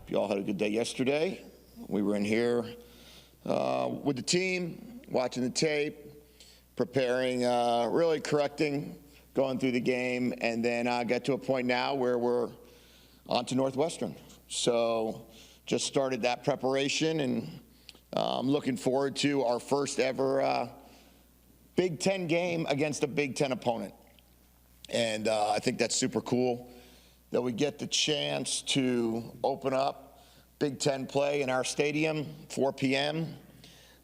You all had a good day yesterday. We were in here with the team, watching the tape, preparing, really correcting, going through the game, and then got to a point now where we're on to Northwestern. So just started that preparation, and I'm looking forward to our first ever Big Ten game against a Big Ten opponent. And I think that's super cool that we get the chance to open up Big Ten play in our stadium, 4 p.m.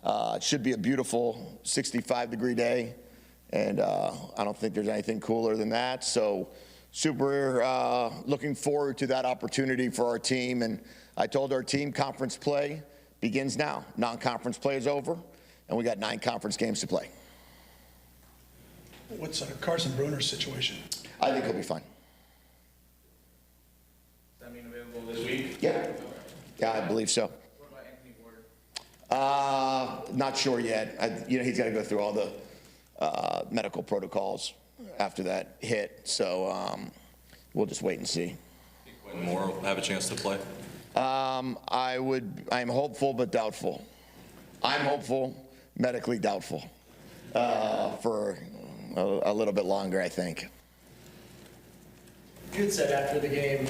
It should be a beautiful 65-degree day, and I don't think there's anything cooler than that. So super looking forward to that opportunity for our team. And I told our team conference play begins now. Non-conference play is over, and we got 9 conference games to play. What's Carson Bruner's situation? I think he'll be fine. Does that mean available this week? Yeah. Yeah, I believe so. What about Anthony Ward? Not sure yet. He's got to go through all the medical protocols after that hit. So we'll just wait and see. Think Quentin Moore will have a chance to play? I'm hopeful but doubtful. I'm hopeful, medically doubtful for a little bit longer, I think. You had said after the game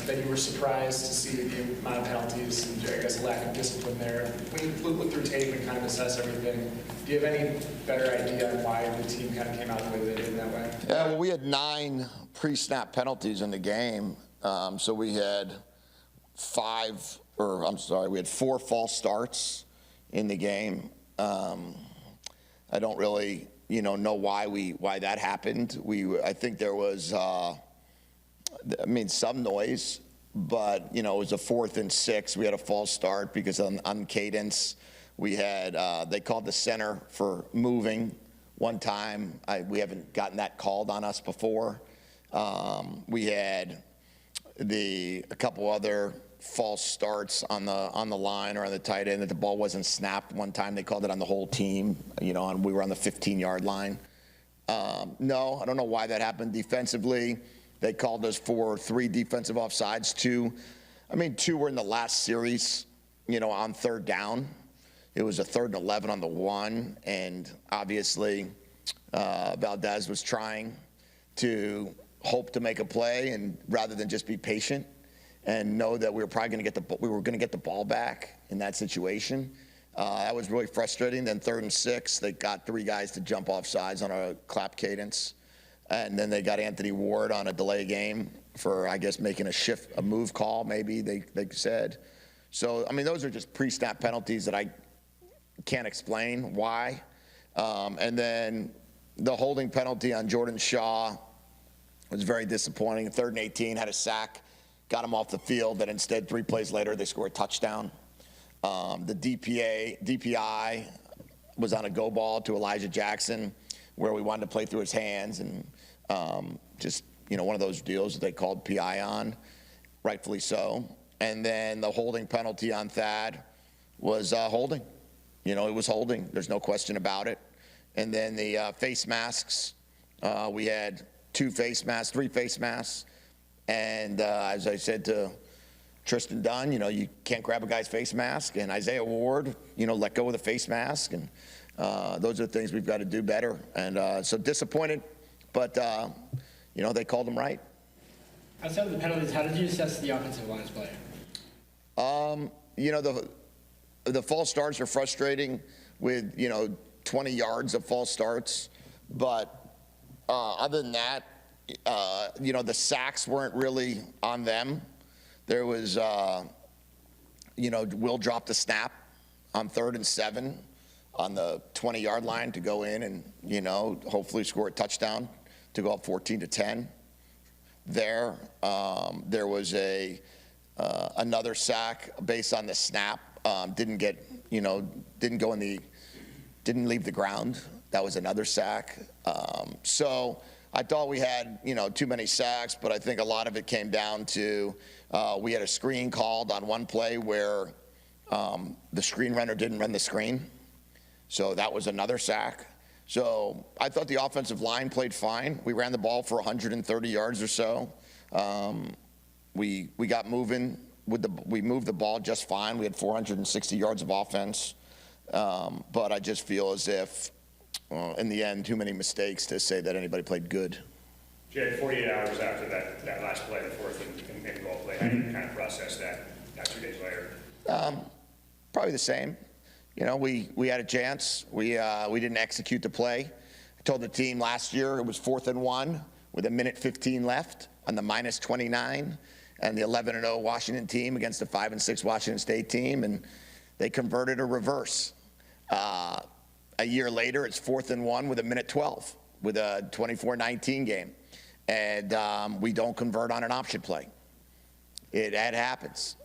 that you were surprised to see the amount of penalties and, I guess, lack of discipline there. When you look through tape and kind of assess everything, do you have any better idea on why the team kind of came out the way they did in that way? Yeah, well, we had 9 pre-snap penalties in the game. So we had 4 false starts in the game. I don't really, know why that happened. I think there was, some noise, but it was a 4th and 6. We had a false start because on cadence we had they called the center for moving one time. We haven't gotten that called on us before. We had a couple other false starts on the line or on the tight end that the ball wasn't snapped. One time they called it on the whole team, and we were on the 15-yard line. No, I don't know why that happened defensively. They called us for 3 defensive offsides. 2 were in the last series, on 3rd down. It was a 3rd and 11 on the 1, and obviously Valdez was trying to hope to make a play, and rather than just be patient and know that we were probably going to get the ball back in that situation. That was really frustrating. Then 3rd and 6, they got 3 guys to jump off sides on a clap cadence. And then they got Anthony Ward on a delay game for, I guess, making a move call, maybe they said. So, those are just pre-snap penalties that I can't explain why. And then the holding penalty on Jordan Shaw was very disappointing. 3rd and 18, had a sack, got him off the field, but instead 3 plays later they scored a touchdown. The DPI was on a go ball to Elijah Jackson where we wanted to play through his hands, and one of those deals that they called PI on, rightfully so. And then the holding penalty on Thad was holding. It was holding. There's no question about it. And then the face masks, we had 3 face masks. And as I said to Tristan Dunn, you can't grab a guy's face mask. And Isaiah Ward, let go of the face mask. And those are the things we've got to do better. And so disappointed, but, they called them right. Outside of the penalties, how did you assess the offensive line's play? The false starts are frustrating with, 20 yards of false starts. But other than that, the sacks weren't really on them. There was, Will dropped a snap on 3rd and 7 on the 20-yard line to go in and, hopefully score a touchdown to go up 14-10 there. There was another sack based on the snap. Didn't leave the ground. That was another sack. So I thought we had, too many sacks, but I think a lot of it came down to we had a screen called on one play where the screen runner didn't run the screen. So that was another sack. So I thought the offensive line played fine. We ran the ball for 130 yards or so. We got moving we moved the ball just fine. We had 460 yards of offense. But I just feel as if, in the end, too many mistakes to say that anybody played good. Jedd, 48 hours after that last play, the fourth and goal play, how do you kind of process that 2 days later? Probably the same. You know, we had a chance. We didn't execute the play. I told the team last year it was 4th and 1 with 1:15 left on the -29 and the 11-0 Washington team against the 5-6 Washington State team, and they converted a reverse. A year later, it's 4th and 1 with 1:12 with a 24-19 game, and we don't convert on an option play. That happens.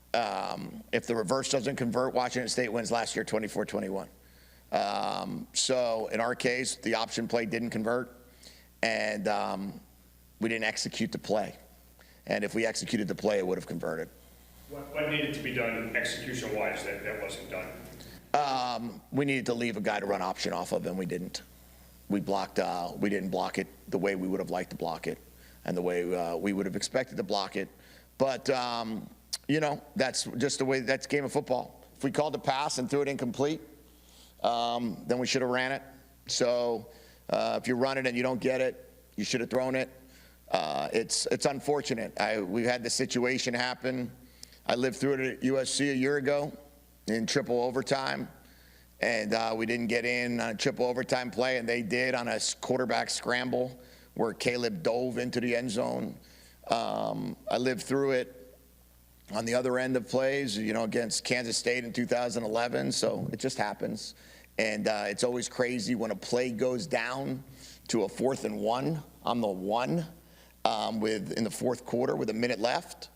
If the reverse doesn't convert, Washington State wins last year 24-21. So in our case, the option play didn't convert, and we didn't execute the play. And if we executed the play, it would have converted. What needed to be done execution-wise that wasn't done? We needed to leave a guy to run option off of, and we didn't. We didn't block it the way we would have liked to block it, and the way we would have expected to block it. But you know, that's just the way. That's game of football. If we called a pass and threw it incomplete, then we should have ran it. So if you run it and you don't get it, you should have thrown it. It's unfortunate. We've had this situation happen. I lived through it at USC a year ago in triple overtime, and we didn't get in on a triple overtime play, and they did on a quarterback scramble where Caleb dove into the end zone. I lived through it on the other end of plays, you know, against Kansas State in 2011, so it just happens. And it's always crazy when a play goes down to a 4th and 1 on the 1 in the fourth quarter with a minute left.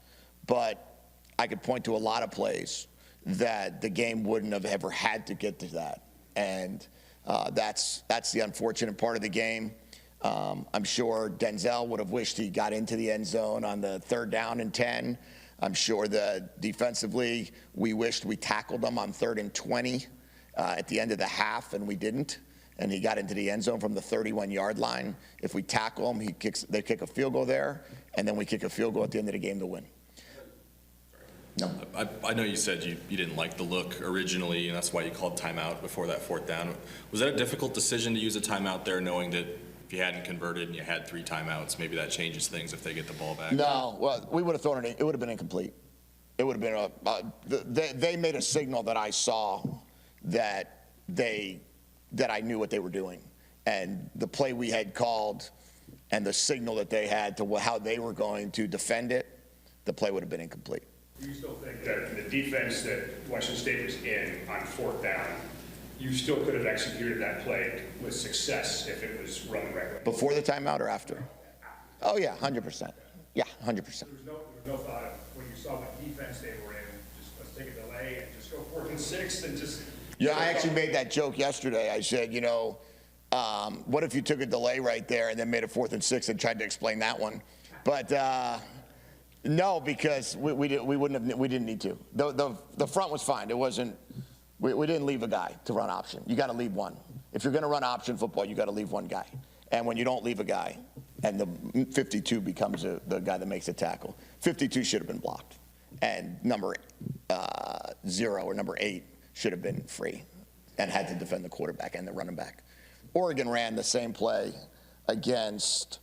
But I could point to a lot of plays that the game wouldn't have ever had to get to that. And that's the unfortunate part of the game. I'm sure Denzel would have wished he got into the end zone on the 3rd down and 10. I'm sure that defensively, we wished we tackled him on 3rd and 20 at the end of the half, and we didn't. And he got into the end zone from the 31-yard line. If we tackle him, they kick a field goal there, and then we kick a field goal at the end of the game to win. No. I know you said you didn't like the look originally, and that's why you called timeout before that 4th down. Was that a difficult decision to use a timeout there, knowing that if you hadn't converted and you had 3 timeouts, maybe that changes things if they get the ball back? No, well, we would have thrown it. It would have been incomplete. It would have been they made a signal that I saw that I knew what they were doing, and the play we had called and the signal that they had to how they were going to defend it, the play would have been incomplete. Do you still think that the defense that Washington State was in on 4th down, you still could have executed that play with success if it was run the right way? Before the timeout or after? Oh, yeah, 100%. Yeah, 100%. There was no thought of when you saw what defense they were in, just let's take a delay and just go 4th and 6 and just... Yeah, I actually made that joke yesterday. I said, you know, what if you took a delay right there and then made a 4th and 6 and tried to explain that one? But no, because we didn't need to. The front was fine. It wasn't. We didn't leave a guy to run option. You got to leave one. If you're going to run option football, you got to leave one guy. And when you don't leave a guy, and the 52 becomes the guy that makes a tackle, 52 should have been blocked, and number 0 or number 8 should have been free, and had to defend the quarterback and the running back. Oregon ran the same play against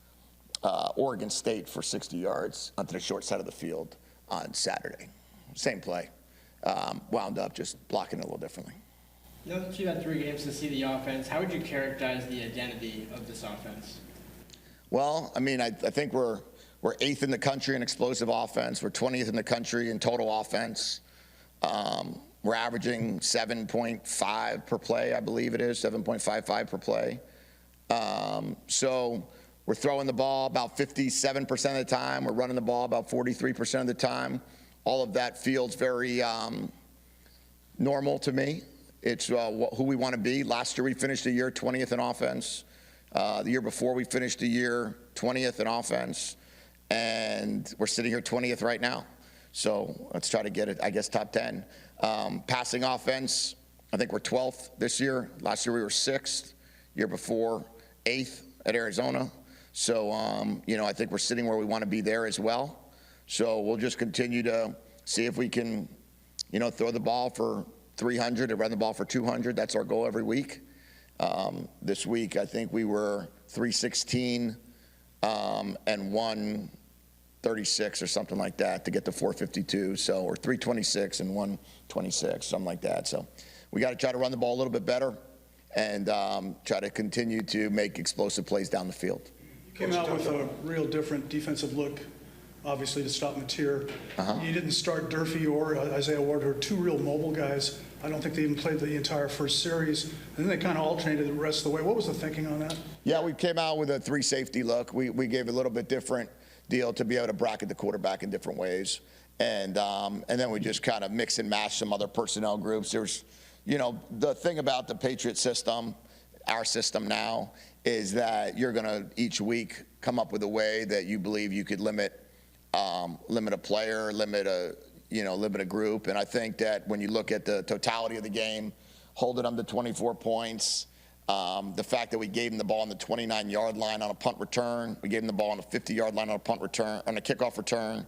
Oregon State for 60 yards onto the short side of the field on Saturday. Same play. Wound up just blocking it a little differently. Now that you've had 3 games to see the offense, how would you characterize the identity of this offense? Well, I mean, I think we're 8th in the country in explosive offense. We're 20th in the country in total offense. We're averaging 7.5 per play, I believe it is, 7.55 per play. So we're throwing the ball about 57% of the time. We're running the ball about 43% of the time. All of that feels very normal to me. It's who we want to be. Last year we finished the year 20th in offense. The year before we finished the year 20th in offense. And we're sitting here 20th right now. So let's try to get it, I guess, top 10. Passing offense, I think we're 12th this year. Last year we were 6th. Year before, 8th at Arizona. So, you know, I think we're sitting where we want to be there as well. So we'll just continue to see if we can, throw the ball for 300 and run the ball for 200. That's our goal every week. This week, I think we were 316 and 136 or something like that to get to 452. So, or 326 and 126, something like that. So we got to try to run the ball a little bit better and try to continue to make explosive plays down the field. You came out with a real different defensive look, obviously, to stop Mateer. You didn't start Durfee or Isaiah Ward, who are two real mobile guys. I don't think they even played the entire first series. And then they kind of alternated the rest of the way. What was the thinking on that? Yeah, we came out with a 3 safety look. We gave a little bit different deal to be able to bracket the quarterback in different ways. And then we just kind of mix and match some other personnel groups. There's, the thing about the Patriot system, our system now, is that you're going to each week come up with a way that you believe you could limit a player, limit a group. And I think that when you look at the totality of the game, holding them to 24 points, the fact that we gave them the ball on the 29-yard line on a punt return, we gave them the ball on a 50-yard line on a punt return, on a kickoff return,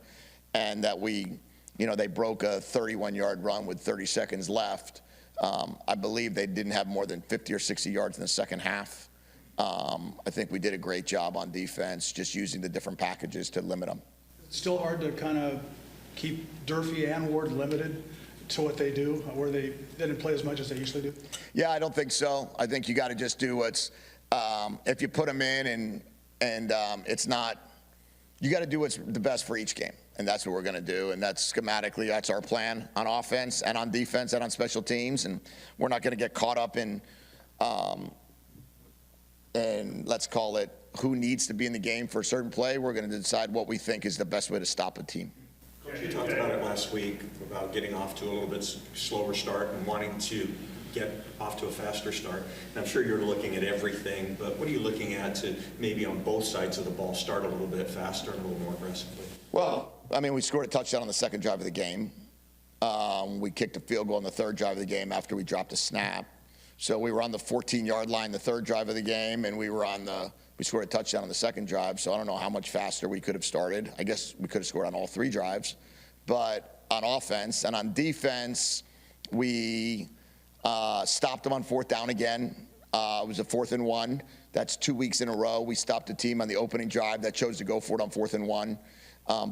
and that they broke a 31-yard run with 30 seconds left. I believe they didn't have more than 50 or 60 yards in the second half. I think we did a great job on defense, just using the different packages to limit them. It's still hard to kind of keep Durfee and Ward limited to what they do, where they didn't play as much as they usually do? Yeah, I don't think so. I think you got to just do what's, if you put them in and it's not, you got to do what's the best for each game. And that's what we're going to do. And that's schematically, that's our plan on offense and on defense and on special teams. And we're not going to get caught up in, and let's call it, who needs to be in the game for a certain play. We're going to decide what we think is the best way to stop a team. Coach, you talked about it last week, about getting off to a little bit slower start and wanting to get off to a faster start. And I'm sure you're looking at everything, but what are you looking at to maybe on both sides of the ball start a little bit faster and a little more aggressively? Well, I mean, we scored a touchdown on the second drive of the game. We kicked a field goal on the third drive of the game after we dropped a snap. So we were on the 14-yard line the third drive of the game, and we scored a touchdown on the second drive. So I don't know how much faster we could have started. I guess we could have scored on all 3 drives. But on offense and on defense, we stopped them on 4th down again. It was a 4th and 1. That's 2 weeks in a row. We stopped a team on the opening drive that chose to go for it on 4th and 1.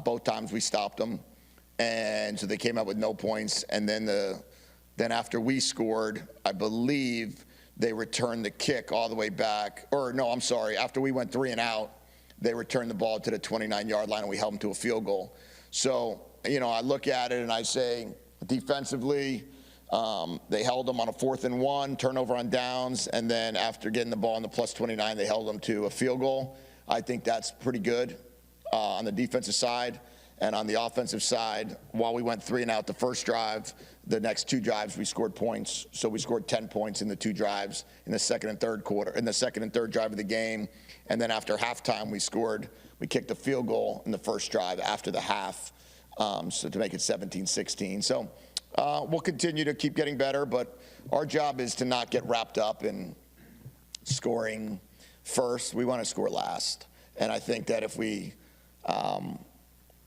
Both times we stopped them. And so they came out with no points. And then after we scored, I believe they returned the kick all the way back. Or no, I'm sorry. After we went 3 and out, they returned the ball to the 29-yard line and we held them to a field goal. So, I look at it and I say, defensively, they held them on a 4th and 1, turnover on downs, and then after getting the ball on the plus 29, they held them to a field goal. I think that's pretty good on the defensive side. And on the offensive side, while we went 3 and out the first drive, the next 2 drives we scored points. So we scored 10 points in the 2 drives in the second and third drive of the game. And then after halftime, we kicked a field goal in the first drive after the half, so to make it 17-16. So we'll continue to keep getting better, but our job is to not get wrapped up in scoring first. We want to score last. And I think that if we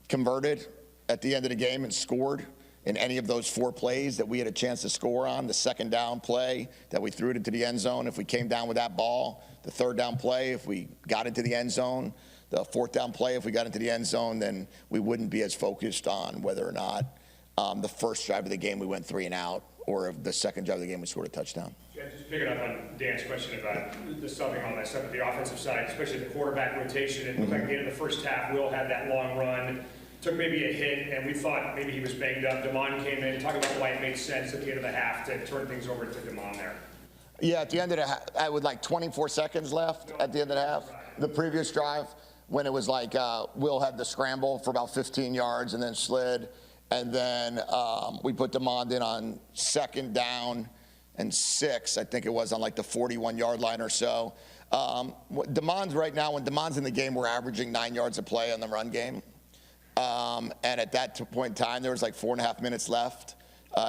converted at the end of the game and scored in any of those 4 plays that we had a chance to score on, the second down play that we threw it into the end zone, if we came down with that ball, the third down play, if we got into the end zone, the 4th down play, if we got into the end zone, then we wouldn't be as focused on whether or not the first drive of the game we went 3 and out, or if the second drive of the game we scored a touchdown. Yeah, just picking up on Dan's question about the subbing, all that stuff at the offensive side, especially the quarterback rotation. It looked like at the end of the first half, Will had that long run, took maybe a hit, and we thought maybe he was banged up. Damon came in, talking about why it made sense at the end of the half to turn things over to Damon there. Yeah, at the end of the half, with like 24 seconds left at the end of the half, the previous drive, when it was like Will had the scramble for about 15 yards and then slid, and then we put Damon in on 2nd down and 6, I think it was, on like the 41-yard line or so. Damon's right now, when Damon's in the game, we're averaging 9 yards a play on the run game. And at that point in time, there was like 4.5 minutes left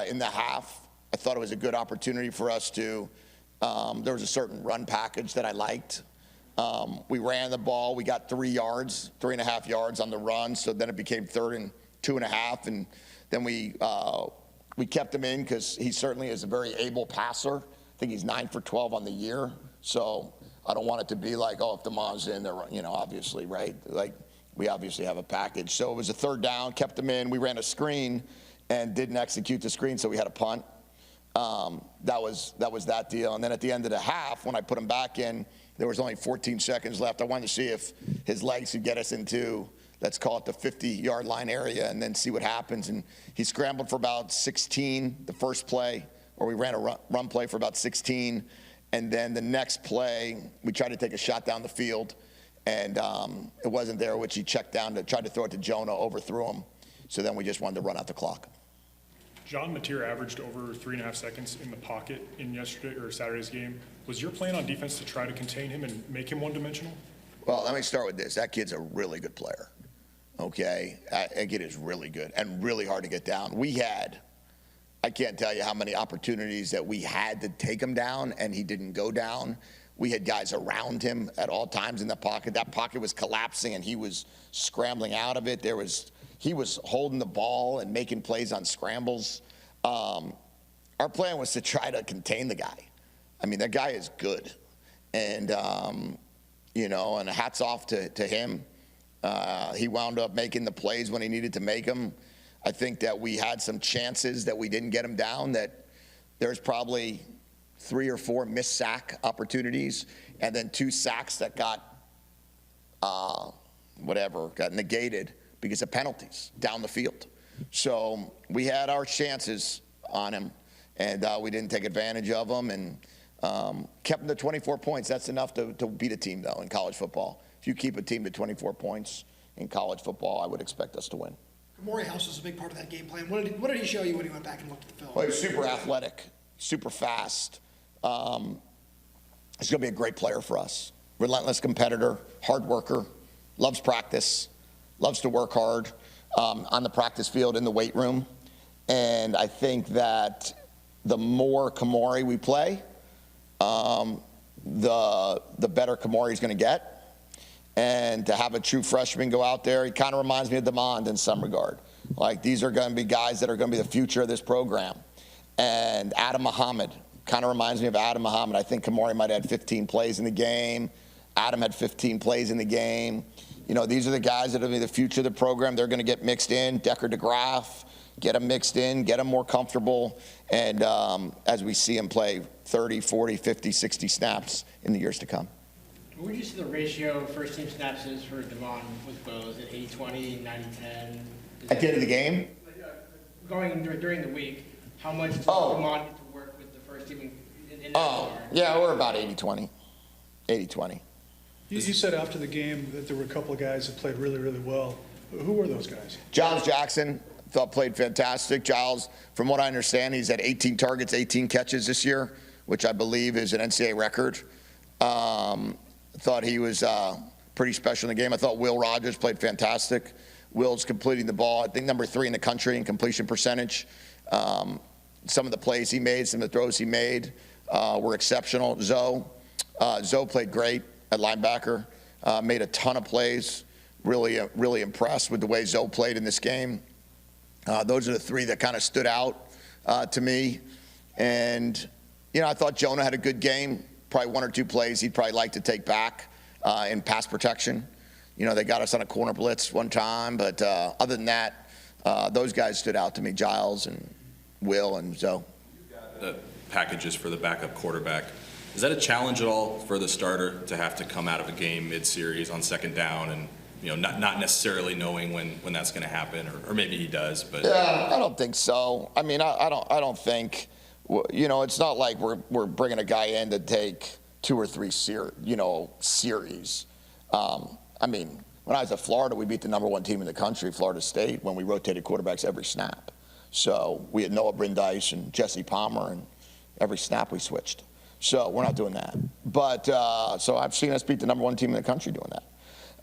in the half. I thought it was a good opportunity for us to, there was a certain run package that I liked. We ran the ball. We got 3.5 yards on the run. So then it became 3rd and 2.5. And Then we kept him in because he certainly is a very able passer. I think he's 9 for 12 on the year. So I don't want it to be like, oh, if DeMond's in, they're, obviously, right? Like, we obviously have a package. So it was a third down, kept him in. We ran a screen and didn't execute the screen, so we had a punt. That was that deal. And then at the end of the half, when I put him back in, there was only 14 seconds left. I wanted to see if his legs could get us into, let's call it the 50-yard line area, and then see what happens. And he scrambled for about 16 the first play, or we ran a run play for about 16. And then the next play, we tried to take a shot down the field, and it wasn't there, which he checked down to try to throw it to Jonah, overthrew him. So then we just wanted to run out the clock. John Mateer averaged over 3.5 seconds in the pocket in yesterday or Saturday's game. Was your plan on defense to try to contain him and make him one-dimensional? Well, let me start with this. That kid's a really good player, okay? That kid is really good and really hard to get down. I can't tell you how many opportunities that we had to take him down, and he didn't go down. We had guys around him at all times in the pocket. That pocket was collapsing, and he was scrambling out of it. He was holding the ball and making plays on scrambles. Our plan was to try to contain the guy. I mean, that guy is good. And, and hats off to him. He wound up making the plays when he needed to make them. I think that we had some chances that we didn't get him down, that there's probably 3 or 4 missed sack opportunities, and then 2 sacks that got negated because of penalties down the field. So we had our chances on him, and we didn't take advantage of them, and kept him to 24 points. That's enough to beat a team, though, in college football. If you keep a team to 24 points in college football, I would expect us to win. Kamori House was a big part of that game plan. What did he show you when he went back and looked at the film? Well, he was super athletic, super fast. He's going to be a great player for us. Relentless competitor, hard worker, loves practice, loves to work hard on the practice field, in the weight room. And I think that the more Kamori we play, the better Kamori's going to get. And to have a true freshman go out there, he kind of reminds me of DeMond in some regard. Like, these are going to be guys that are going to be the future of this program. And Adam Muhammad kind of reminds me of Adam Muhammad. I think Kamori might have had 15 plays in the game. Adam had 15 plays in the game. These are the guys that are going to be the future of the program. They're going to get mixed in. Decker DeGraff, get them mixed in, get them more comfortable. And as we see them play 30, 40, 50, 60 snaps in the years to come. What would you say the ratio of first-team snaps is for DeMond with Bo? Is it 80-20, 90-10? At the end of the game? Going during the week, how much does DeMond get to work with the first team in that regard? Yeah, we're about 80-20. 80-20. You said after the game that there were a couple of guys that played really, really well. Who were those guys? Giles Jackson, thought played fantastic. Giles, from what I understand, he's had 18 targets, 18 catches this year, which I believe is an NCAA record. Thought he was pretty special in the game. I thought Will Rogers played fantastic. Will's completing the ball, I think number 3 in the country in completion percentage. Some of the plays he made, some of the throws he made were exceptional. Zoe played great at linebacker, made a ton of plays. Really impressed with the way Zoe played in this game. Those are the 3 that kind of stood out to me. And, I thought Jonah had a good game. Probably 1 or 2 plays he'd probably like to take back in pass protection. They got us on a corner blitz one time, but other than that, those guys stood out to me, Giles and Will and Zoe. The packages for the backup quarterback. Is that a challenge at all for the starter to have to come out of a game mid-series on second down and not necessarily knowing when that's going to happen, or maybe he does, but yeah, I don't think so. I mean, I don't think. It's not like we're bringing a guy in to take 2 or 3 series. I mean, when I was at Florida, we beat the number 1 team in the country, Florida State, when we rotated quarterbacks every snap. So we had Noah Brindise and Jesse Palmer, and every snap we switched. So we're not doing that. But so I've seen us beat the number 1 team in the country doing that.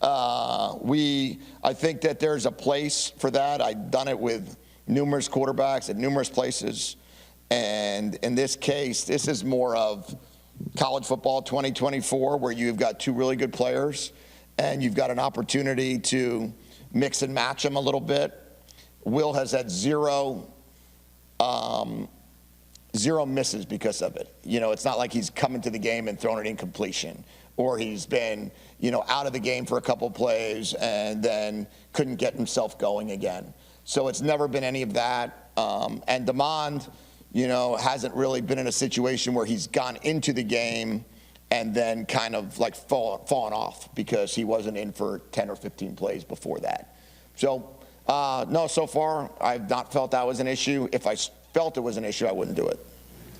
I think that there's a place for that. I've done it with numerous quarterbacks at numerous places. And in this case, this is more of college football 2024, where you've got 2 really good players and you've got an opportunity to mix and match them a little bit. Will has had zero misses because of it. You know, it's not like he's come into the game and thrown an incompletion, or he's been, you know, out of the game for a couple plays and then couldn't get himself going again. So it's never been any of that. And Demond, you know, hasn't really been in a situation where he's gone into the game and then kind of like fallen off because he wasn't in for 10 or 15 plays before that. So, no, so far I've not felt that was an issue. If I felt it was an issue, I wouldn't do it.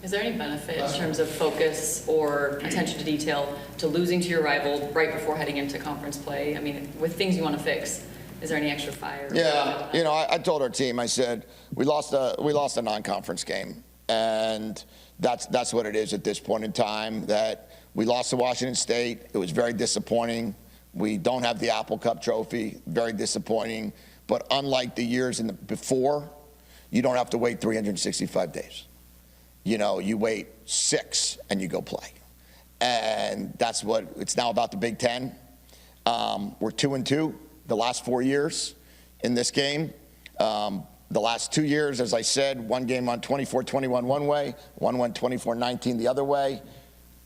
Is there any benefit in terms of focus or attention to detail to losing to your rival right before heading into conference play? I mean, with things you want to fix, is there any extra fire? Yeah, you know, I told our team, I said, we lost a non-conference game, and that's what it is at this point in time, that we lost to Washington State. It was very disappointing. We don't have the Apple Cup trophy, very disappointing. But unlike the years before, you don't have to wait 365 days. You know, you wait 6 and you go play. And that's what it's now about the Big Ten. We're 2-2 the last 4 years in this game. The last 2 years, as I said, one game on 24-21 one way, one went 24-19 the other way.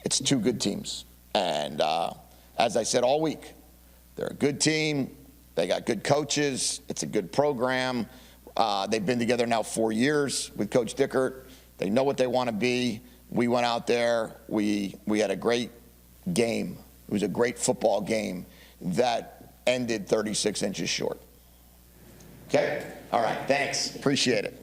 It's 2 good teams. And as I said all week, they're a good team. They got good coaches. It's a good program. They've been together now 4 years with Coach Dickert. They know what they want to be. We went out there. We had a great game. It was a great football game that ended 36 inches short. Okay? All right. Thanks. Appreciate it.